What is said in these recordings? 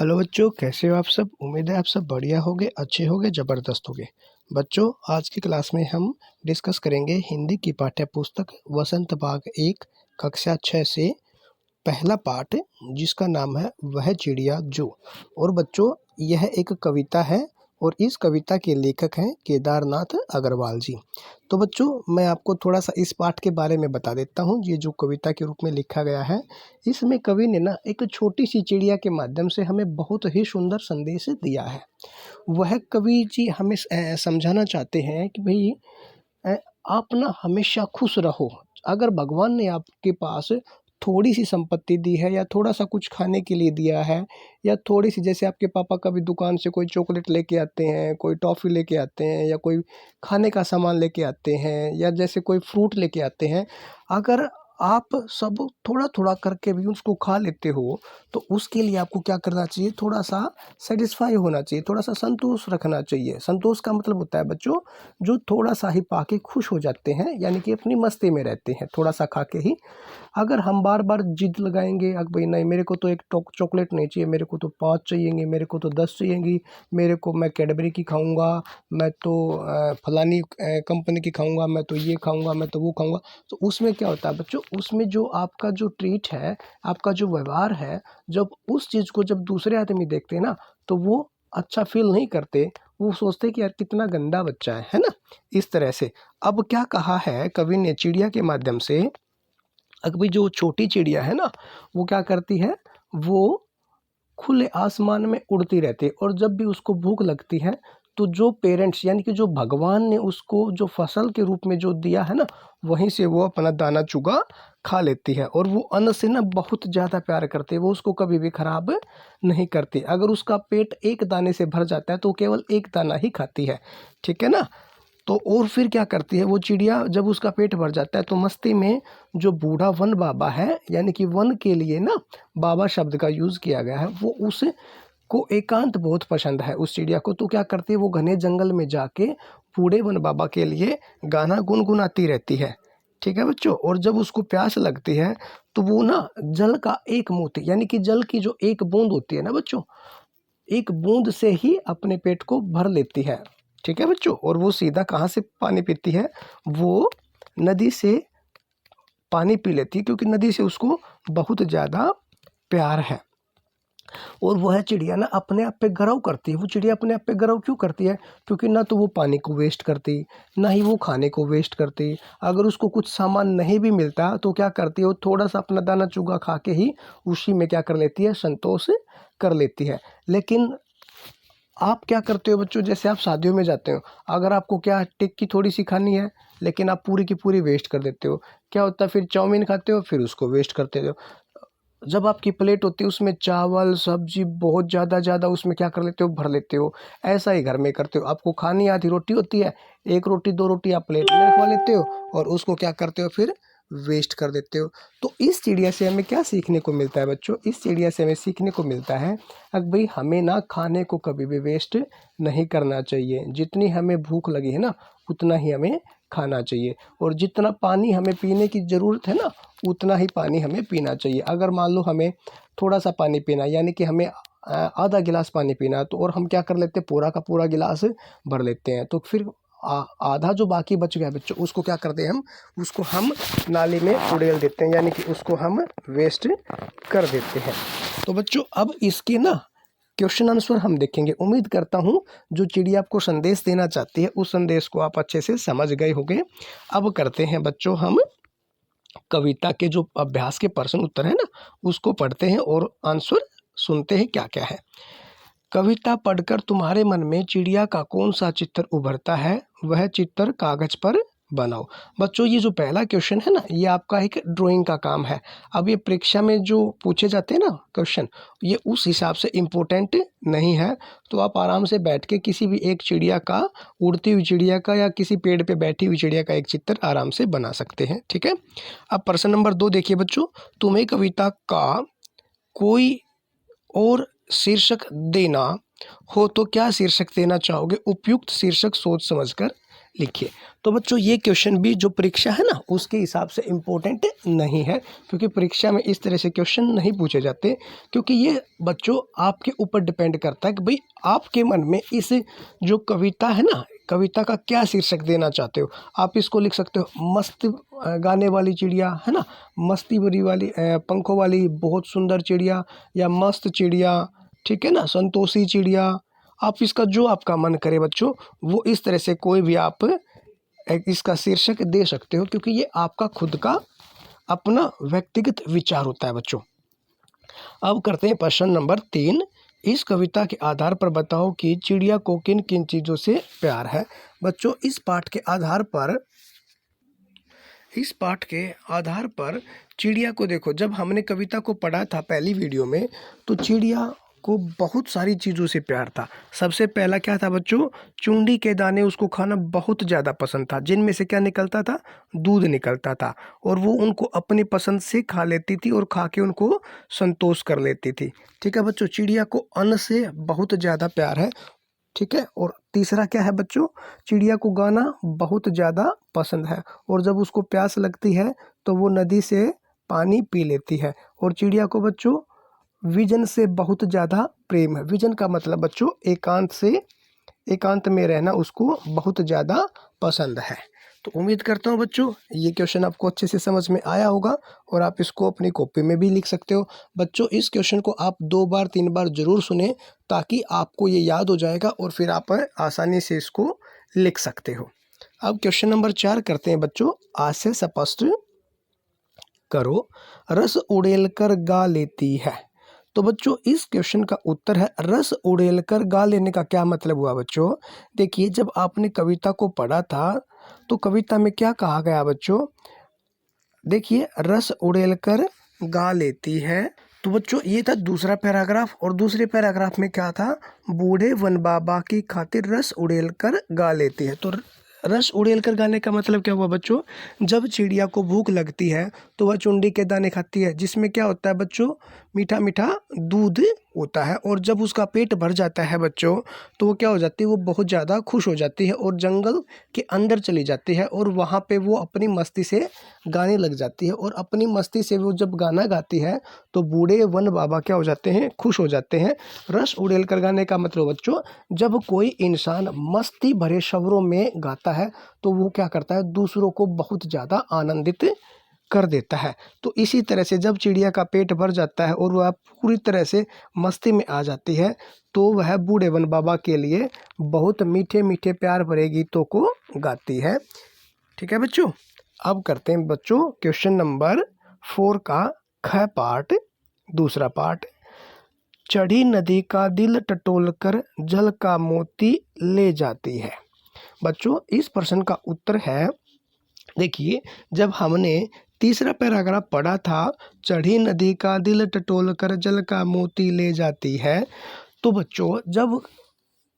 Hello बच्चों, कैसे हो आप सब। उम्मीद है आप सब बढ़िया होगे, अच्छे होगे, ज़बरदस्त होगे। बच्चों, आज की क्लास में हम डिस्कस करेंगे हिंदी की पाठ्य पुस्तक वसंत भाग 1 कक्षा 6 से पहला पाठ, जिसका नाम है वह चिड़िया जो। और बच्चों, यह एक कविता है और इस कविता के लेखक हैं केदारनाथ अग्रवाल जी। तो बच्चों, मैं आपको थोड़ा सा इस पाठ के बारे में बता देता हूँ। ये जो कविता के रूप में लिखा गया है, इसमें कवि ने ना एक छोटी सी चिड़िया के माध्यम से हमें बहुत ही सुंदर संदेश दिया है। वह कवि जी हमें समझाना चाहते हैं कि भाई अ, आप ना हमेशा खुश रहो। अगर भगवान ने आपके पास थोड़ी-सी संपत्ति दी है या थोड़ा-सा कुछ खाने के लिए दिया है या थोड़ी-सी, जैसे आपके पापा कभी दुकान से कोई चॉकलेट लेके आते हैं, कोई टॉफ़ी लेके आते हैं या कोई खाने का सामान लेके आते हैं या जैसे कोई फ्रूट लेके आते हैं, अगर आप सब थोड़ा-थोड़ा करके भी उसको खा लेते हो, तो उसके लिए आपको क्या करना चाहिए, थोड़ा-सा सैटिस्फ़ाई होना चाहिए, थोड़ा-सा संतोष रखना चाहिए। संतोष का मतलब होता है बच्चों, जो थोड़ा-सा ही पाके खुश हो जाते हैं, यानी कि अपनी मस्ती में रहते हैं, थोड़ा-सा खा के ही। अगर हम बार-बार ज़िद लगाएँगे, अब भई नहीं, मेरे को तो एक चॉकलेट नहीं चाहिए, मेरे को तो 5 चाहिएँगी, मेरे को तो 10 चाहिएँगी, मेरे को, मैं कैडबरी की खाऊँगा, मैं तो फलानी कंपनी की खाऊँगा, मैं तो ये खाऊँगा, मैं तो वो खाऊँगा। तो उसमें क्या होता है बच्चों, उसमें जो आपका जो ट्रीट है, आपका जो व्यवहार है, जब उस चीज़ को जब दूसरे आदमी देखते हैं ना, तो वो अच्छा फ़ील नहीं करते। वो सोचते हैं कि यार कितना गंदा बच्चा है ना? इस तरह से। अब क्या कहा है कवि ने चिड़िया के माध्यम से, अभी जो छोटी चिड़िया है ना, वो क्या करती है, वो खुले आसमान में उड़ती रहती है और जब भी उसको भूख लगती है, तो जो पेरेंट्स, यानी कि जो भगवान ने उसको जो फसल के रूप में जो दिया है ना, वहीं से वो अपना दाना चुगा खा लेती है। और वो अन्न से ना बहुत ज़्यादा प्यार करती है, वो उसको कभी भी खराब नहीं करती। अगर उसका पेट एक दाने से भर जाता है तो केवल एक दाना ही खाती है, ठीक है ना। तो और फिर क्या करती है वो चिड़िया, जब उसका पेट भर जाता है तो मस्ती में, जो बूढ़ा वन बाबा है, यानी कि वन के लिए ना बाबा शब्द का यूज़ किया गया है, वो उसको एकांत बहुत पसंद है उस चिड़िया को। तो क्या करती है, वो घने जंगल में जाके बूढ़े वन बाबा के लिए गाना गुनगुनाती रहती है, ठीक है बच्चों। और जब उसको प्यास लगती है, तो वो ना जल का एक मोती, यानी कि जल की जो एक बूंद होती है ना बच्चों, एक बूंद से ही अपने पेट को भर लेती है, ठीक है बच्चों। और वो सीधा कहाँ से पानी पीती है, वो नदी से पानी पी लेती है, क्योंकि नदी से उसको बहुत ज़्यादा प्यार है। और वह चिड़िया ना अपने आप पे गर्व करती है। वो चिड़िया अपने आप पे गर्व क्यों करती है, क्योंकि ना तो वो पानी को वेस्ट करती, ना ही वो खाने को वेस्ट करती। अगर उसको कुछ सामान नहीं भी मिलता तो क्या करती है, वो थोड़ा सा अपना दाना चुगा खा के ही उसी में क्या कर लेती है, संतोष कर लेती है। लेकिन आप क्या करते हो बच्चों, जैसे आप शादियों में जाते हो, अगर आपको क्या टिक्की थोड़ी सी खानी है, लेकिन आप पूरी की पूरी वेस्ट कर देते हो, क्या होता है, फिर चाउमीन खाते हो, फिर उसको वेस्ट करते हो। जब आपकी प्लेट होती है उसमें चावल सब्जी बहुत ज़्यादा ज़्यादा उसमें क्या कर लेते हो, भर लेते हो। ऐसा ही घर में करते हो, आपको खानी आधी रोटी होती है, एक रोटी दो रोटी आप प्लेट में रखवा लेते हो और उसको क्या करते हो, फिर वेस्ट कर देते हो। तो इस चिड़िया से हमें क्या सीखने को मिलता है बच्चों, इस चिड़िया से हमें सीखने को मिलता है कि भाई हमें ना खाने को कभी भी वेस्ट नहीं करना चाहिए। जितनी हमें भूख लगी है ना, उतना ही हमें खाना चाहिए। और जितना पानी हमें पीने की ज़रूरत है ना, उतना ही पानी हमें पीना चाहिए। अगर मान लो हमें थोड़ा सा पानी पीना है, यानी कि हमें आधा गिलास पानी पीना है, तो और हम क्या कर लेते हैं, पूरा का पूरा गिलास भर लेते हैं, तो फिर आधा जो बाकी बच गया बच्चों, उसको क्या करते हैं हम, उसको हम नाली में उड़ेल देते हैं, यानी कि उसको हम वेस्ट कर देते हैं। तो बच्चों, अब इसके ना क्वेश्चन आंसर हम देखेंगे। उम्मीद करता हूँ जो चिड़िया आपको संदेश देना चाहती है, उस संदेश को आप अच्छे से समझ गए होंगे। अब करते हैं बच्चों हम कविता के जो अभ्यास के प्रश्न उत्तर है ना, उसको पढ़ते हैं और आंसर सुनते हैं क्या क्या है। कविता पढ़कर तुम्हारे मन में चिड़िया का कौन सा चित्र उभरता है, वह चित्र कागज पर बनाओ। बच्चों, ये जो पहला क्वेश्चन है ना, ये आपका एक ड्राइंग का काम है। अब ये परीक्षा में जो पूछे जाते हैं ना क्वेश्चन, ये उस हिसाब से इम्पोर्टेंट नहीं है। तो आप आराम से बैठ के किसी भी एक चिड़िया का, उड़ती हुई चिड़िया का या किसी पेड़ पे बैठी हुई चिड़िया का एक चित्र आराम से बना सकते हैं, ठीक है। अब प्रश्न नंबर 2 देखिए बच्चों, तुम्हें कविता का कोई और शीर्षक देना हो तो क्या शीर्षक देना चाहोगे। उपयुक्त शीर्षक सोच समझकर लिखिए। तो बच्चों ये क्वेश्चन भी जो परीक्षा है ना उसके हिसाब से इम्पोर्टेंट नहीं है, क्योंकि परीक्षा में इस तरह से क्वेश्चन नहीं पूछे जाते, क्योंकि ये बच्चों आपके ऊपर डिपेंड करता है कि भाई आपके मन में इस जो कविता है ना, कविता का क्या शीर्षक देना चाहते हो। आप इसको लिख सकते हो मस्त गाने वाली चिड़िया, है ना, मस्ती भरी वाली पंखों वाली बहुत सुंदर चिड़िया, या मस्त चिड़िया, ठीक है ना, संतोषी चिड़िया। आप इसका जो आपका मन करे बच्चों, वो इस तरह से कोई भी आप इसका शीर्षक दे सकते हो, क्योंकि ये आपका खुद का अपना व्यक्तिगत विचार होता है बच्चों। अब करते हैं प्रश्न नंबर 3। इस कविता के आधार पर बताओ कि चिड़िया को किन किन चीज़ों से प्यार है। बच्चों इस पाठ के आधार पर चिड़िया को देखो, जब हमने कविता को पढ़ा था पहली वीडियो में, तो चिड़िया को बहुत सारी चीज़ों से प्यार था। सबसे पहला क्या था बच्चों, चुंडी के दाने उसको खाना बहुत ज़्यादा पसंद था, जिनमें से क्या निकलता था, दूध निकलता था, और वो उनको अपनी पसंद से खा लेती थी और खा के उनको संतोष कर लेती थी। ठीक है बच्चों, चिड़िया को अन्न से बहुत ज़्यादा प्यार है। ठीक है, और तीसरा क्या है बच्चों, चिड़िया को गाना बहुत ज़्यादा पसंद है, और जब उसको प्यास लगती है तो वो नदी से पानी पी लेती है। और चिड़िया को बच्चों विजन से बहुत ज़्यादा प्रेम है। विजन का मतलब बच्चों एकांत में रहना उसको बहुत ज़्यादा पसंद है। तो उम्मीद करता हूँ बच्चों ये क्वेश्चन आपको अच्छे से समझ में आया होगा, और आप इसको अपनी कॉपी में भी लिख सकते हो। बच्चों इस क्वेश्चन को आप 2 बार 3 बार ज़रूर सुने, ताकि आपको ये याद हो जाएगा और फिर आप आसानी से इसको लिख सकते हो। अब क्वेश्चन नंबर 4 करते हैं बच्चों। आशय स्पष्ट करो, रस उड़ेल कर गा लेती है। तो बच्चों इस क्वेश्चन का उत्तर है रस उड़ेल कर गा लेने का क्या मतलब हुआ बच्चों। देखिए जब आपने कविता को पढ़ा था तो कविता में क्या कहा गया बच्चों, देखिए रस उड़ेल कर गा लेती है। तो बच्चों ये था दूसरा पैराग्राफ, और दूसरे पैराग्राफ में क्या था, बूढ़े वन बाबा की खातिर रस उड़ेल कर गा लेती है। तो रस उड़ेल कर गाने का मतलब क्या हुआ बच्चों, जब चिड़िया को भूख लगती है तो वह चुंडी के दाने खाती है, जिसमें क्या होता है बच्चों, मीठा मीठा दूध होता है। और जब उसका पेट भर जाता है बच्चों, तो वो क्या हो जाती है, वो बहुत ज़्यादा खुश हो जाती है और जंगल के अंदर चली जाती है, और वहाँ पे वो अपनी मस्ती से गाने लग जाती है। और अपनी मस्ती से वो जब गाना गाती है तो बूढ़े वन बाबा क्या हो जाते हैं, खुश हो जाते हैं। रस उड़ेल कर गाने का मतलब बच्चों, जब कोई इंसान मस्ती भरे शब्दों में गाता है तो वो क्या करता है, दूसरों को बहुत ज़्यादा आनंदित कर देता है। तो इसी तरह से जब चिड़िया का पेट भर जाता है और वह पूरी तरह से मस्ती में आ जाती है, तो वह बूढ़े वन बाबा के लिए बहुत मीठे मीठे प्यार भरे गीतों को गाती है। ठीक है बच्चों, अब करते हैं बच्चों क्वेश्चन नंबर 4 का ख पार्ट, दूसरा पार्ट। चढ़ी नदी का दिल टटोल कर जल का मोती ले जाती है। बच्चों इस प्रश्न का उत्तर है, देखिए जब हमने तीसरा पैराग्राफ पढ़ा था, चढ़ी नदी का दिल टटोल कर जल का मोती ले जाती है, तो बच्चों जब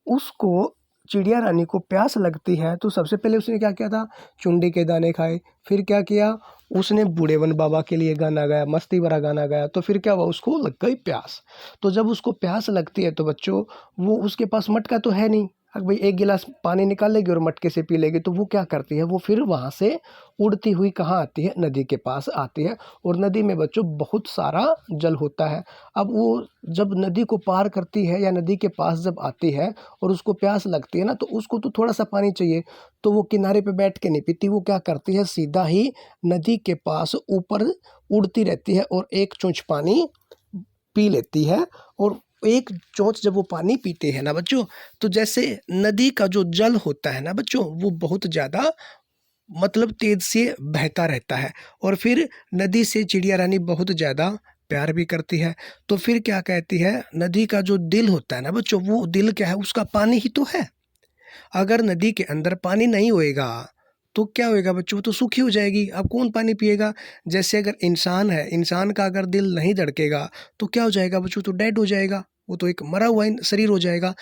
उसको चिड़िया रानी को प्यास लगती है तो सबसे पहले उसने क्या किया था, चुंडी के दाने खाए। फिर क्या किया, उसने बूढ़े वन बाबा के लिए गाना गाया, मस्ती भरा गाना गाया। तो फिर क्या हुआ, उसको लग गई प्यास। तो जब उसको प्यास लगती है तो बच्चों वो उसके पास मटका तो है नहीं, अब भाई एक गिलास पानी निकाल लेगी और मटके से पी लेगी। तो वो क्या करती है, वो फिर वहाँ से उड़ती हुई कहाँ आती है, नदी के पास आती है। और नदी में बच्चों बहुत सारा जल होता है। अब वो जब नदी को पार करती है या नदी के पास जब आती है और उसको प्यास लगती है ना, तो उसको तो थोड़ा सा पानी चाहिए, तो वो किनारे पे बैठ के नहीं पीती, वो क्या करती है, सीधा ही नदी के पास ऊपर उड़ती रहती है और एक चोंच पानी पी लेती है। और एक चोंच जब वो पानी पीते हैं ना बच्चों, तो जैसे नदी का जो जल होता है ना बच्चों, वो बहुत ज़्यादा मतलब तेज से बहता रहता है। और फिर नदी से चिड़िया रानी बहुत ज़्यादा प्यार भी करती है। तो फिर क्या कहती है, नदी का जो दिल होता है ना बच्चों, वो दिल क्या है, उसका पानी ही तो है। अगर नदी के अंदर पानी नहीं होएगा तो क्या होएगा बच्चों, वो तो सूखी हो जाएगी। अब कौन पानी पिएगा। जैसे अगर इंसान है, इंसान का अगर दिल नहीं धड़केगा तो क्या हो जाएगा बच्चों, तो डेड हो जाएगा, वो तो एक मरा हुआ शरीर हो जाएगा।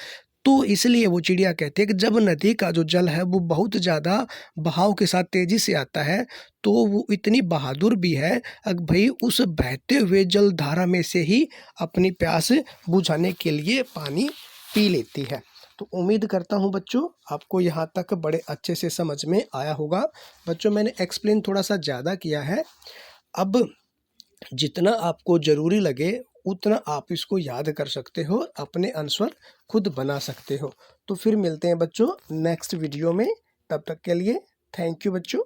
तो इसलिए वो चिड़िया कहती है कि जब नदी का जो जल है वो बहुत ज़्यादा बहाव के साथ तेज़ी से आता है, तो वो इतनी बहादुर भी है, भाई उस बहते हुए जल धारा में से ही अपनी प्यास बुझाने के लिए पानी पी लेती है। तो उम्मीद करता हूँ बच्चों आपको यहाँ तक बड़े अच्छे से समझ में आया होगा। बच्चों मैंने एक्सप्लेन थोड़ा सा ज़्यादा किया है। अब जितना आपको ज़रूरी लगे उतना आप इसको याद कर सकते हो, अपने आंसर खुद बना सकते हो। तो फिर मिलते हैं बच्चों नेक्स्ट वीडियो में, तब तक के लिए थैंक यू बच्चों।